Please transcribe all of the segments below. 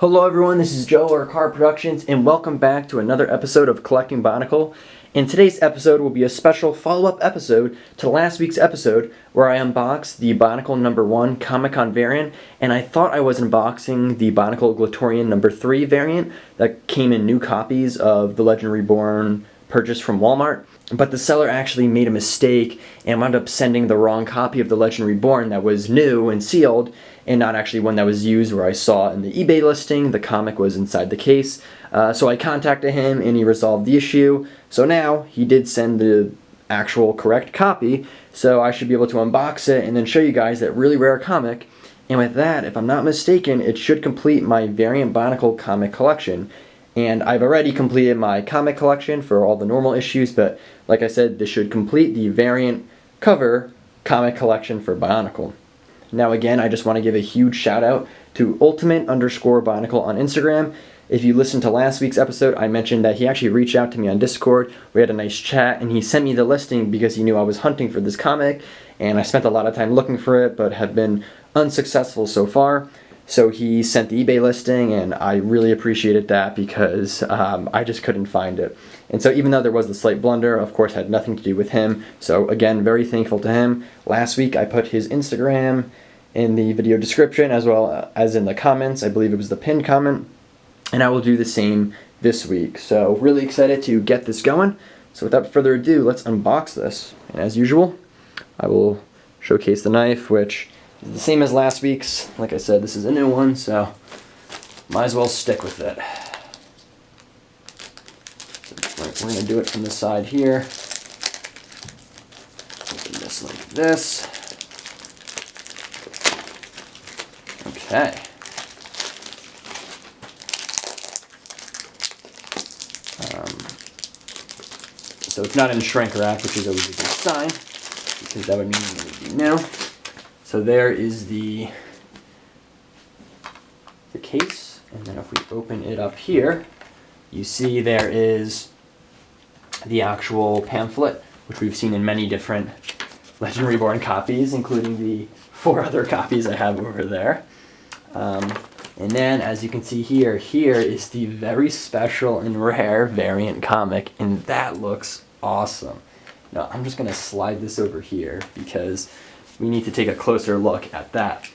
Hello everyone, this is Joe or Ackar Productions, and welcome back to another episode of Collecting Bionicle. And today's episode will be a special follow-up episode to last week's episode where I unboxed the Bionicle number 1 Comic-Con variant, and I thought I was unboxing the Bionicle Glatorian number 3 variant that came in new copies of the Legend Reborn purchased from Walmart. But the seller actually made a mistake and wound up sending the wrong copy of the Legend Reborn that was new and sealed, and not actually one that was used where I saw in the eBay listing the comic was inside the case. So I contacted him and he resolved the issue. So now he did send the actual correct copy, so I should be able to unbox it and then show you guys that really rare comic. And with that, if I'm not mistaken, it should complete my variant Bionicle comic collection. And I've already completed my comic collection for all the normal issues, but like I said, this should complete the variant cover comic collection for Bionicle. Now again, I just want to give a huge shout out to ultimate_Bionicle on Instagram. If you listened to last week's episode, I mentioned that he actually reached out to me on Discord. We had a nice chat and he sent me the listing because he knew I was hunting for this comic, and I spent a lot of time looking for it but have been unsuccessful so far. So he sent the eBay listing, and I really appreciated that because I just couldn't find it. And so even though there was the slight blunder, of course had nothing to do with him. So again, very thankful to him. Last week I put his Instagram in the video description as well as in the comments. I believe it was the pinned comment. And I will do the same this week. So really excited to get this going. So without further ado, let's unbox this. And as usual, I will showcase the knife, which the same as last week's. Like I said, this is a new one, so might as well stick with it. So we're going to do it from the side here. Open this like this. Okay. So it's not in shrink wrap, which is always a good sign, because that would mean it would be new. So there is the case, and then if we open it up here, you see there is the actual pamphlet, which we've seen in many different Legend Reborn copies, including the 4 other copies I have over there. And then, as you can see here, here is the very special and rare variant comic, and that looks awesome. Now, I'm just going to slide this over here because we need to take a closer look at that.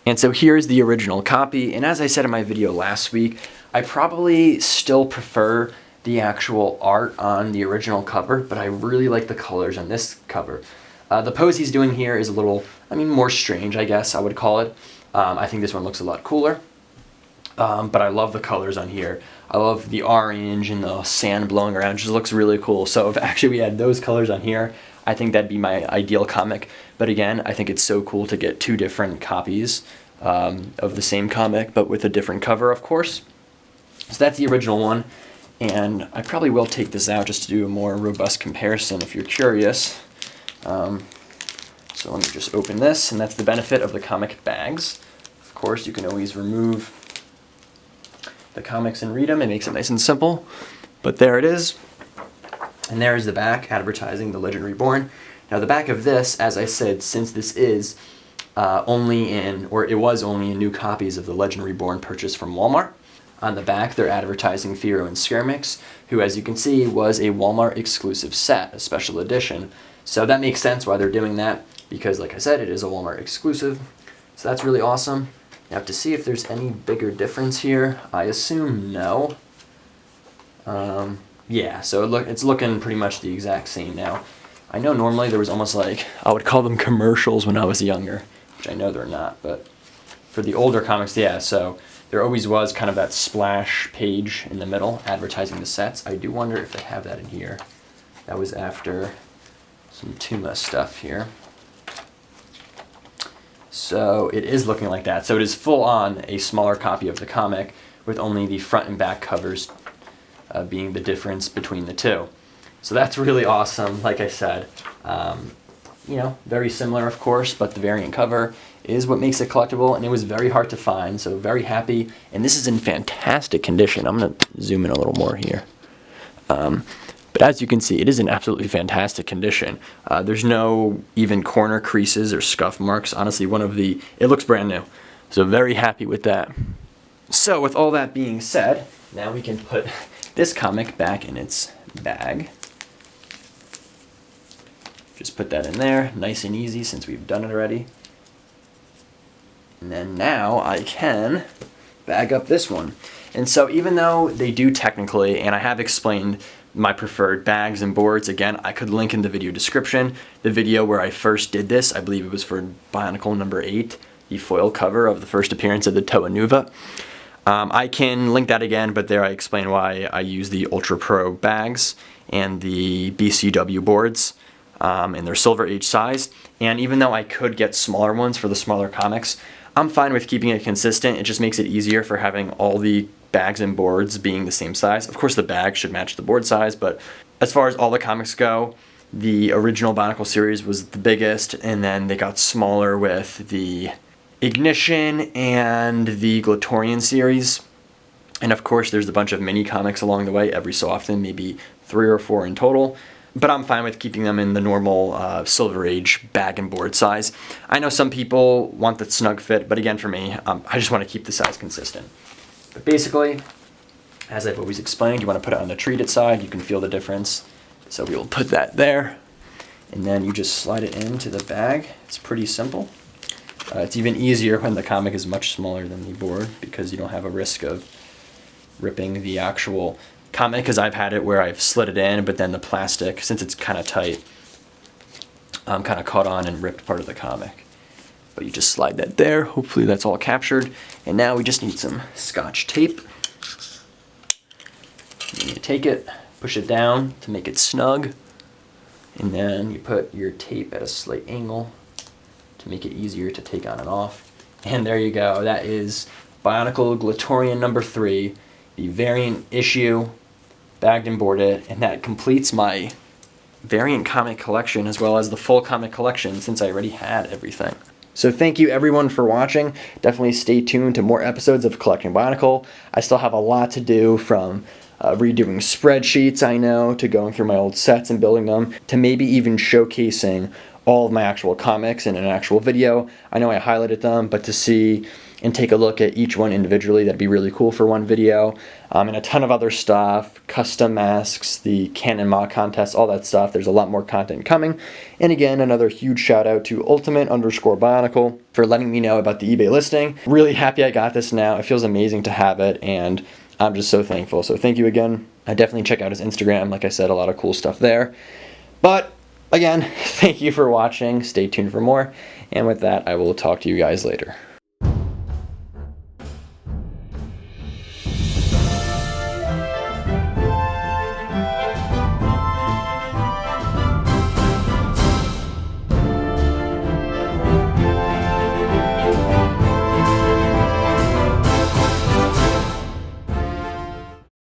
And so here's the original copy, and as I said in my video last week, I probably still prefer the actual art on the original cover, but I really like the colors on this cover. The pose he's doing here is a little, more strange, I guess I would call it. I think this one looks a lot cooler, but I love the colors on here. I love the orange and the sand blowing around. It just looks really cool. So if actually we had those colors on here, I think that'd be my ideal comic. But again, I think it's so cool to get 2 different copies of the same comic, but with a different cover, of course. So that's the original one, and I probably will take this out just to do a more robust comparison if you're curious. So let me just open this, and that's the benefit of the comic bags. Of course, you can always remove the comics and read them. It makes it nice and simple. But there it is. And there is the back, advertising the Legend Reborn. Now the back of this, as I said, since this is it was only in new copies of the Legend Reborn purchased from Walmart. On the back, they're advertising Firo and Skirmix, who, as you can see, was a Walmart exclusive set, a special edition. So that makes sense why they're doing that, because like I said, it is a Walmart exclusive. So that's really awesome. You have to see if there's any bigger difference here. I assume no. Yeah, so it's looking pretty much the exact same now. I know normally there was almost like, I would call them commercials when I was younger, which I know they're not, but for the older comics, yeah, so there always was kind of that splash page in the middle advertising the sets. I do wonder if they have that in here. That was after some Tuma stuff here. So it is looking like that. So it is full on a smaller copy of the comic with only the front and back covers being the difference between the two. So that's really awesome. Like I said, very similar of course, but the variant cover is what makes it collectible, and it was very hard to find, so very happy. And this is in fantastic condition. I'm going to zoom in a little more here. But as you can see, it is in absolutely fantastic condition. There's no even corner creases or scuff marks. Honestly, it looks brand new. So very happy with that. So with all that being said, now we can put this comic back in its bag. Just put that in there, nice and easy since we've done it already. And then now I can bag up this one. And so even though they do technically, and I have explained my preferred bags and boards, again, I could link in the video description the video where I first did this. I believe it was for Bionicle number 8, the foil cover of the first appearance of the Toa Nuva. I can link that again, but there I explain why I use the Ultra Pro bags and the BCW boards in their Silver Age size. And even though I could get smaller ones for the smaller comics, I'm fine with keeping it consistent. It just makes it easier for having all the bags and boards being the same size. Of course, the bag should match the board size, but as far as all the comics go, the original Bionicle series was the biggest, and then they got smaller with the Ignition and the Glatorian series. And of course, there's a bunch of mini comics along the way every so often, maybe 3 or 4 in total. But I'm fine with keeping them in the normal Silver Age bag and board size. I know some people want the snug fit, but again, for me, I just want to keep the size consistent. But basically, as I've always explained, you want to put it on the treated side. You can feel the difference. So we will put that there, and then you just slide it into the bag. It's pretty simple. It's even easier when the comic is much smaller than the board because you don't have a risk of ripping the actual comic, because I've had it where I've slid it in, but then the plastic, since it's kind of tight, kind of caught on and ripped part of the comic. But you just slide that there. Hopefully that's all captured. And now we just need some Scotch tape. You take it, push it down to make it snug, and then you put your tape at a slight angle to make it easier to take on and off. And there you go. That is Bionicle Glatorian number 3, the variant issue, bagged and boarded, and that completes my variant comic collection as well as the full comic collection since I already had everything. So thank you everyone for watching. Definitely stay tuned to more episodes of Collecting Bionicle. I still have a lot to do, from redoing spreadsheets, I know, to going through my old sets and building them, to maybe even showcasing all of my actual comics in an actual video. I know I highlighted them, but to see and take a look at each one individually, that'd be really cool for one video. And a ton of other stuff, custom masks, the Canon mock contest, all that stuff. There's a lot more content coming. And again, another huge shout out to Ultimate_Bionicle for letting me know about the eBay listing. Really happy I got this now. It feels amazing to have it, and I'm just so thankful. So thank you again. I definitely check out his Instagram. Like I said, a lot of cool stuff there. But again, thank you for watching. Stay tuned for more. And with that, I will talk to you guys later.